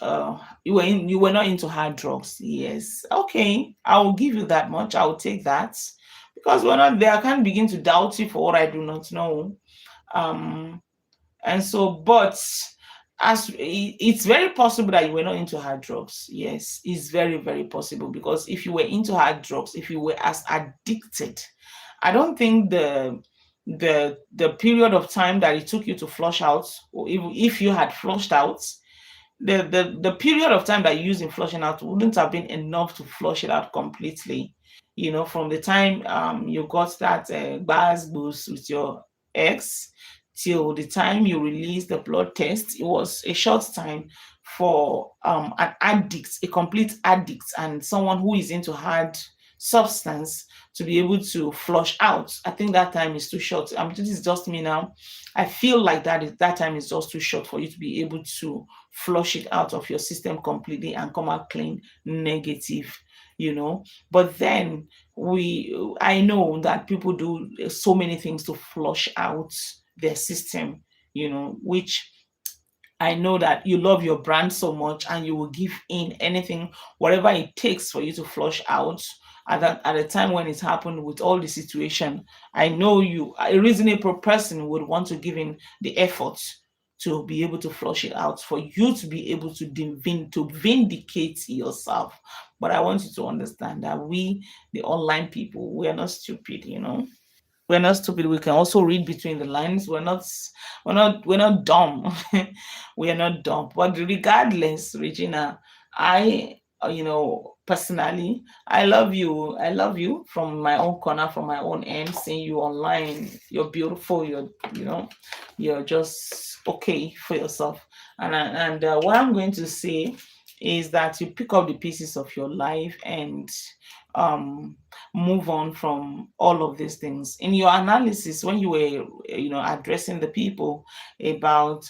You were not into hard drugs. Yes. Okay. I will give you that much. I will take that because we're not there. I can't begin to doubt you for what I do not know. Um. And so, but it's very possible that you were not into hard drugs. Yes, it's very, very possible because if you were into hard drugs, if you were as addicted, I don't think the period of time that it took you to flush out, or even if you had flushed out, the period of time that you used in flushing out wouldn't have been enough to flush it out completely. From the time you got that buzz boost with your ex till the time you released the blood test, it was a short time for an addict, a complete addict, and someone who is into hard substance to be able to flush out. I think that time is too short. This is just me now. I feel like that time is just too short for you to be able to flush it out of your system completely and come out clean, negative, But then I know that people do so many things to flush out their system, which I know that you love your brand so much and you will give in anything, whatever it takes for you to flush out at the time when it happened with all the situation. I know a reasonable person would want to give in the effort to be able to flush it out, for you to be able to to vindicate yourself. But I want you to understand that we, the online people, we are not stupid. We're not stupid. We can also read between the lines. We're not dumb. We are not dumb. But regardless, Regina, I personally, I love you. I love you from my own corner, from my own end, seeing you online. You're beautiful. You're just okay for yourself. And what I'm going to say is that you pick up the pieces of your life and um move on from all of these things. In your analysis, when you were addressing the people about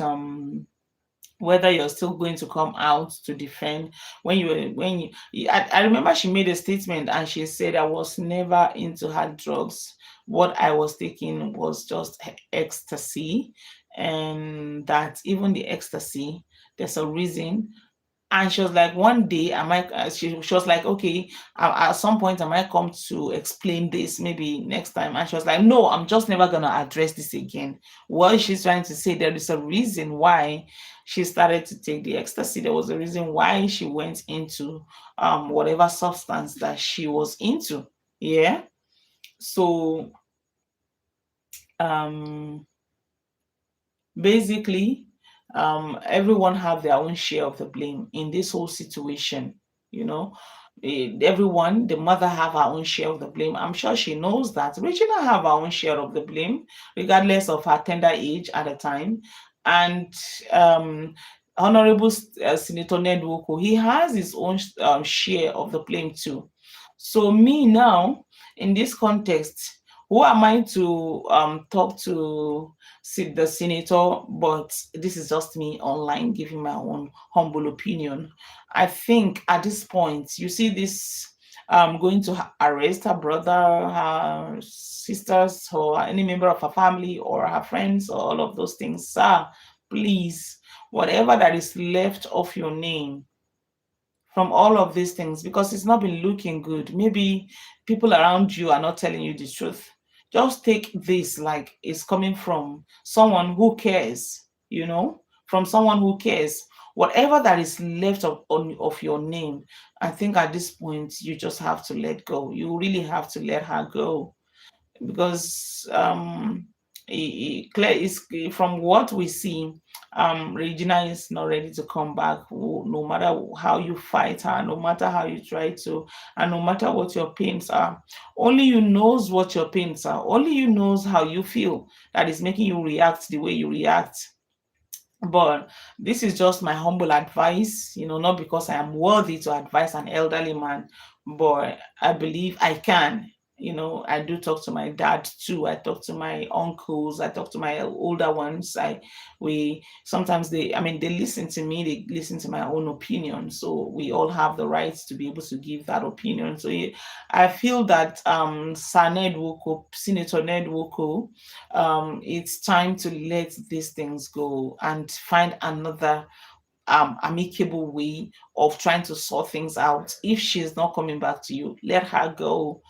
whether you're still going to come out to defend, I remember she made a statement and she said, I was never into hard drugs. What I was taking was just ecstasy, and that even the ecstasy, there's a reason And she was like, one day I might, she was like, okay, at some point I might come to explain this maybe next time. And she was like, no, I'm just never going to address this again. What she's trying to say, there is a reason why she started to take the ecstasy. There was a reason why she went into whatever substance that she was into. Yeah. So um basically, everyone have their own share of the blame in this whole situation. You know, everyone, the mother have her own share of the blame. I'm sure she knows that. Regina have her own share of the blame, regardless of her tender age at the time. And um, Honorable Senator Ned Nwoko, he has his own share of the blame too. So me now, in this context, who am I to talk to the senator? But this is just me online giving my own humble opinion. I think at this point, you see this going to arrest her brother, her sisters, or any member of her family, or her friends, or all of those things. Sir, please, whatever that is left of your name from all of these things, because it's not been looking good. Maybe people around you are not telling you the truth. Just take this like it's coming from someone who cares, from someone who cares. Whatever that is left of your name, I think at this point you just have to let go. You really have to let her go, because it's from what we see, Regina is not ready to come back. No matter how you fight her, no matter how you try to, and no matter what your pains are. Only you knows what your pains are. Only you knows how you feel that is making you react the way you react. But this is just my humble advice, not because I am worthy to advise an elderly man, but I believe I can. I do talk to my dad too. I talk to my uncles. I talk to my older ones. We sometimes they listen to me. They listen to my own opinion. So we all have the right to be able to give that opinion. So yeah, I feel that Sir Ned Nwoko, Senator Ned Nwoko, it's time to let these things go and find another amicable way of trying to sort things out. If she's not coming back to you, let her go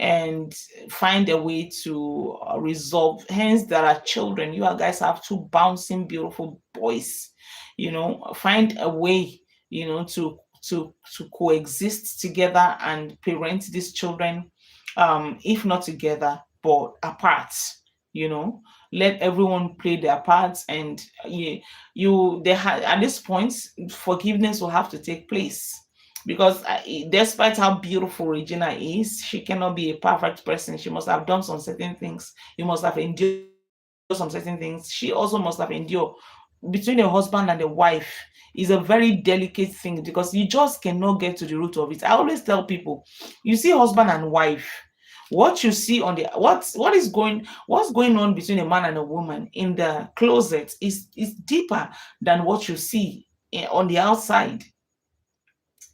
and find a way to resolve. Hence, there are children. You guys have two bouncing, beautiful boys. Find a way, to coexist together and parent these children, if not together, but apart. You know, let everyone play their parts, and at this point, forgiveness will have to take place, because despite how beautiful Regina is, she cannot be a perfect person. She must have done some certain things. You must have endured some certain things. She also must have endured. Between a husband and a wife is a very delicate thing, because you just cannot get to the root of it. I always tell people, you see husband and wife, what you see on the what's going on between a man and a woman in the closet is deeper than what you see on the outside.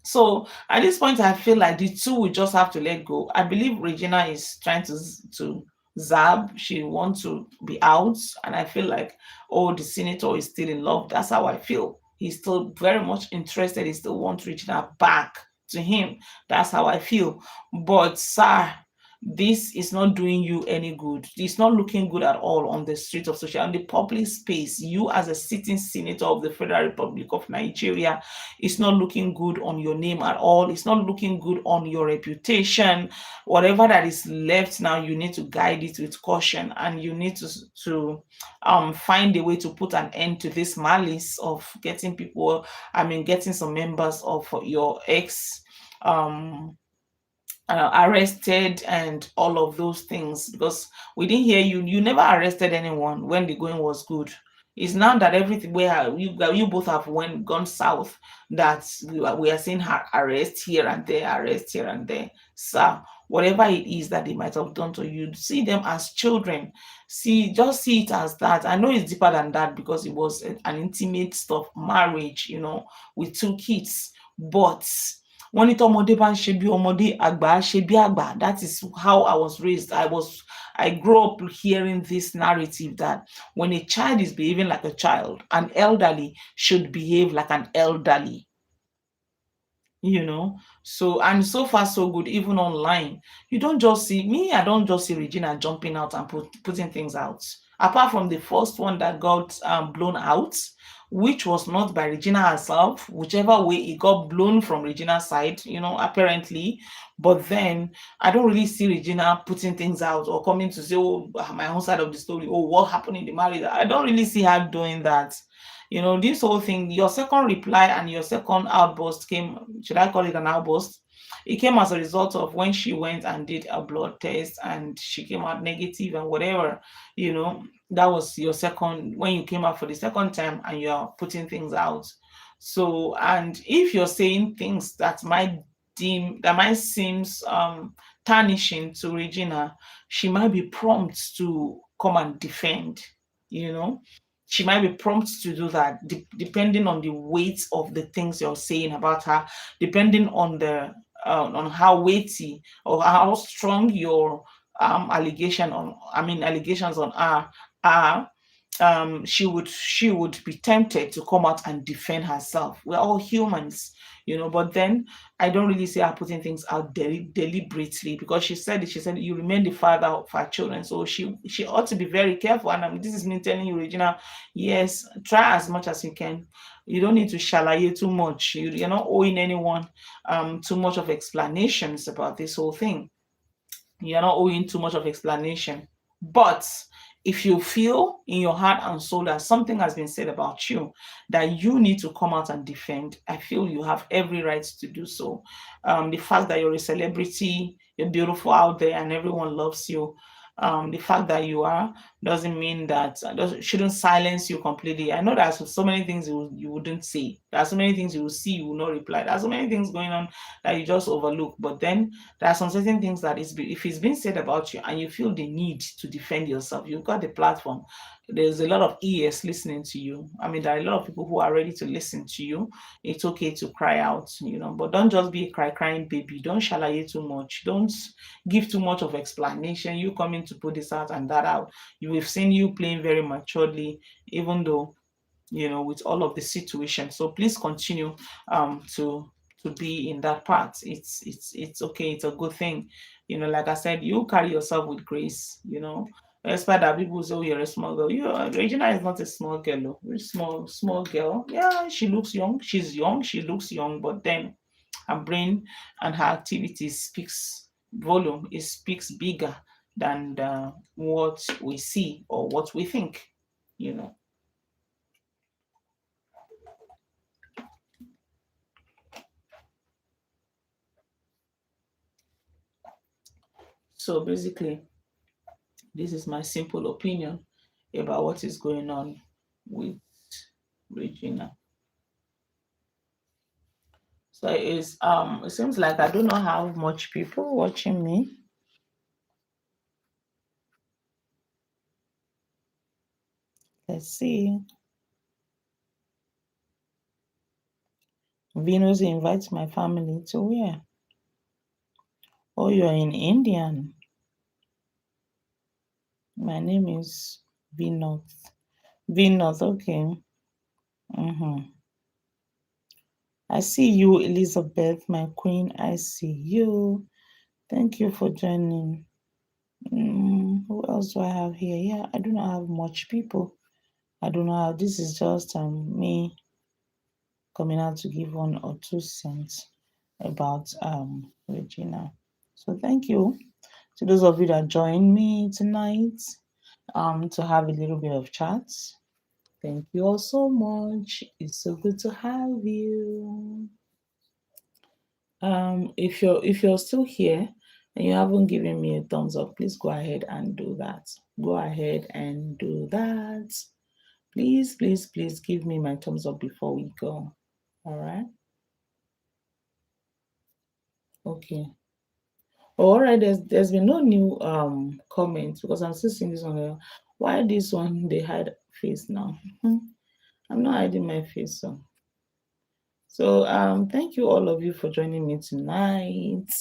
So at this point, I feel like the two will just have to let go. I believe Regina is trying to zab. She wants to be out, and I feel like, oh, the senator is still in love. That's how I feel. He's still very much interested. He still wants Regina back to him. That's how I feel. But sir, this is not doing you any good. It's not looking good at all on the street of social, on the public space. You, as a sitting senator of the Federal Republic of Nigeria, it's not looking good on your name at all. It's not looking good on your reputation. Whatever that is left now, you need to guide it with caution, and you need to find a way to put an end to this malice of getting people, getting some members of your ex um arrested and all of those things, because we didn't hear you never arrested anyone when the going was good. It's now that everything where you both have gone south, that we are seeing her arrest here and there, arrest here and there. So whatever it is that they might have done to you, see them as children. Just see it as that. I know it's deeper than that, because it was an intimate stuff, marriage, with two kids. But wọ́n ní tọ́mọdé bá ń ṣe bí ọmọdé, àgbà á ṣe bí àgbà. That is how I was raised. I grew up hearing this narrative that when a child is behaving like a child, an elderly should behave like an elderly. So, and so far so good, even online. You don't just see me, I don't just see Regina jumping out and putting things out. Apart from the first one that got blown out, which was not by Regina herself, whichever way it got blown from Regina's side, apparently. But then I don't really see Regina putting things out or coming to say, oh, my own side of the story, oh, what happened in the marriage. I don't really see her doing that. This whole thing, your second reply and your second outburst came, should I call it an outburst? It came as a result of when she went and did a blood test and she came out negative and whatever, that was your second, when you came out for the second time and you're putting things out. So, and if you're saying things that might seems tarnishing to Regina, she might be prompt to come and defend, you know she might be prompt to do that, depending on the weight of the things you're saying about her, depending on the on how weighty or how strong your allegations on her are. She would be tempted to come out and defend herself. We're all humans, but then I don't really see her putting things out deliberately, because she said you remain the father of her children, so she ought to be very careful. And this is me telling you, Regina, yes, try as much as you can. You don't need to shalaye too much. You're not owing anyone too much of explanations about this whole thing. You're not owing too much of explanation. But if you feel in your heart and soul that something has been said about you that you need to come out and defend, I feel you have every right to do so. The fact that you're a celebrity, you're beautiful out there, and everyone loves you. The fact that you are doesn't mean that shouldn't silence you completely. I know there's so many things you wouldn't say. There are so many things you will see, you will not reply. There are so many things going on that you just overlook. But then there are some certain things that if it's been said about you and you feel the need to defend yourself, you've got the platform. There's a lot of ears listening to you. I mean, there are a lot of people who are ready to listen to you. It's okay to cry out, but don't just be a crying baby. Don't shalaye too much. Don't give too much of explanation. You coming to put this out and that out. We've seen you playing very maturely, even though with all of the situation. So please continue to be in that part. It's okay. It's a good thing. Like I said, you carry yourself with grace. Despite that people say, oh, you're a small girl. Regina is not a small girl. Very small girl. Yeah, she looks young. She's young. She looks young, but then her brain and her activities speaks volume. It speaks bigger than what we see or what we think. You know. So basically, this is my simple opinion about what is going on with Regina. So it seems like I do not have much people watching me. Let's see. Venus invites my family to where? Oh, you're in Indian. My name is Venus. Venus, okay. Mm-hmm. I see you, Elizabeth, my queen. I see you. Thank you for joining. Who else do I have here? Yeah, I do not have much people. I don't know how this is just me coming out to give 1 or 2 cents about Regina. So thank you to those of you that joined me tonight to have a little bit of chat. Thank you all so much. It's so good to have you. If you're still here and you haven't given me a thumbs up, please go ahead and do that. Go ahead and do that. Please, please, please give me my thumbs up before we go. All right. Okay. All right. There's been no new comments because I'm still seeing this one. Why this one they hide face now? I'm not hiding my face. So thank you all of you for joining me tonight.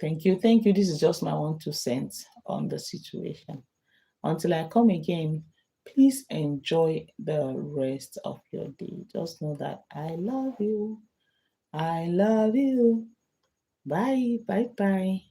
Thank you. This is just my 1 2 cents on the situation. Until I come again, please enjoy the rest of your day. Just know that I love you. I love you. Bye, bye, bye.